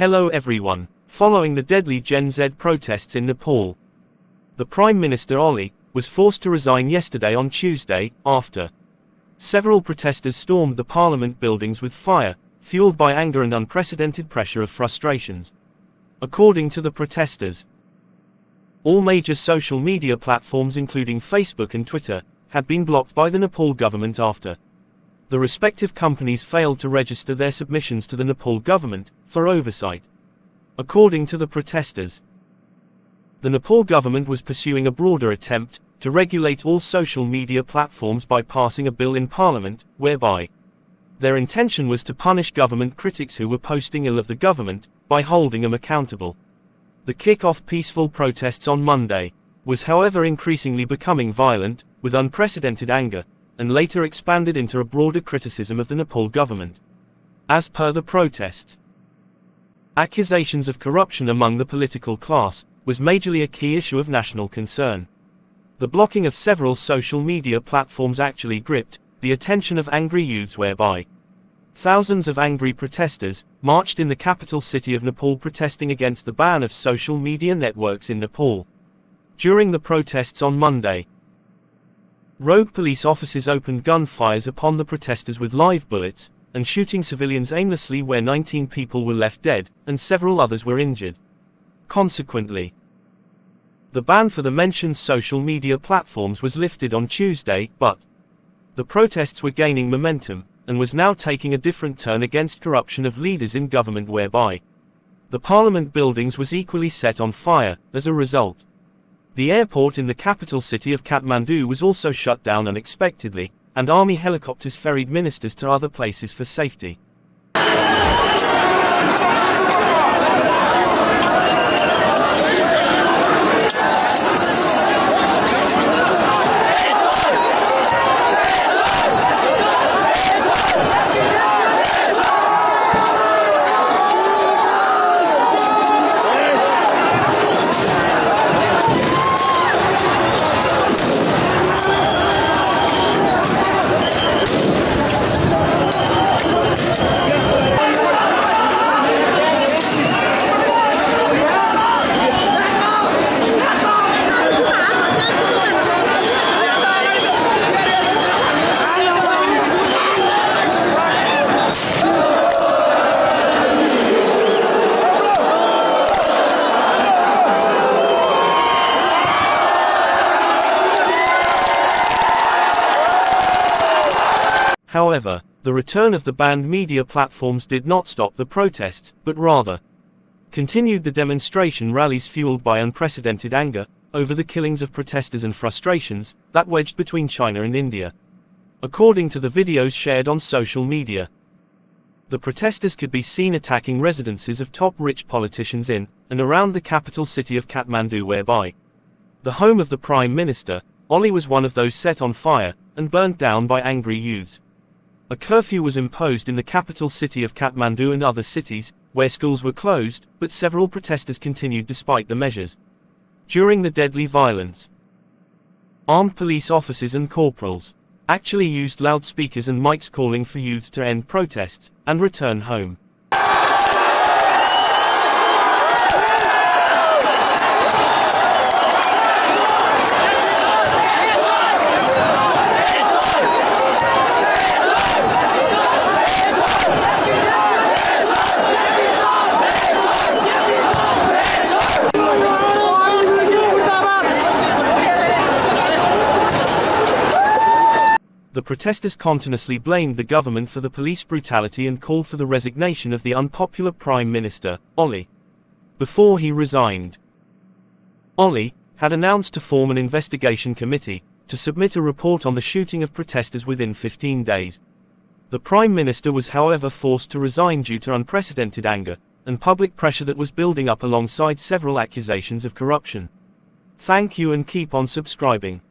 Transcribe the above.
Hello everyone. Following the deadly Genz protests in Nepal, the Prime Minister Oli was forced to resign yesterday on Tuesday, after several protesters stormed the parliament buildings with fire, fueled by anger and unprecedented pressure of frustrations. According to the protesters, all major social media platforms including Facebook and Twitter had been blocked by the Nepal government after the respective companies failed to register their submissions to the Nepal government for oversight. According to the protesters, the Nepal government was pursuing a broader attempt to regulate all social media platforms by passing a bill in parliament, whereby their intention was to punish government critics who were posting ill of the government by holding them accountable. The kick-off peaceful protests on Monday was however increasingly becoming violent, with unprecedented anger, and later expanded into a broader criticism of the Nepal government. As per the protests, accusations of corruption among the political class was majorly a key issue of national concern. The blocking of several social media platforms actually gripped the attention of angry youths, whereby thousands of angry protesters marched in the capital city of Nepal protesting against the ban of social media networks in Nepal. During the protests on Monday, rogue police officers opened gunfires upon the protesters with live bullets, and shooting civilians aimlessly where 19 people were left dead, and several others were injured. Consequently, the ban for the mentioned social media platforms was lifted on Tuesday, but the protests were gaining momentum, and was now taking a different turn against corruption of leaders in government, whereby the parliament buildings was equally set on fire. As a result, the airport in the capital city of Kathmandu was also shut down unexpectedly, and army helicopters ferried ministers to other places for safety. However, the return of the banned media platforms did not stop the protests, but rather continued the demonstration rallies fueled by unprecedented anger over the killings of protesters and frustrations that wedged between China and India. According to the videos shared on social media, the protesters could be seen attacking residences of top rich politicians in and around the capital city of Kathmandu, whereby the home of the Prime Minister, Oli, was one of those set on fire and burnt down by angry youths. A curfew was imposed in the capital city of Kathmandu and other cities, where schools were closed, but several protesters continued despite the measures. During the deadly violence, armed police officers and corporals actually used loudspeakers and mics calling for youths to end protests and return home. The protesters continuously blamed the government for the police brutality and called for the resignation of the unpopular Prime Minister, Oli, before he resigned. Oli had announced to form an investigation committee to submit a report on the shooting of protesters within 15 days. The Prime Minister was however forced to resign due to unprecedented anger and public pressure that was building up alongside several accusations of corruption. Thank you and keep on subscribing.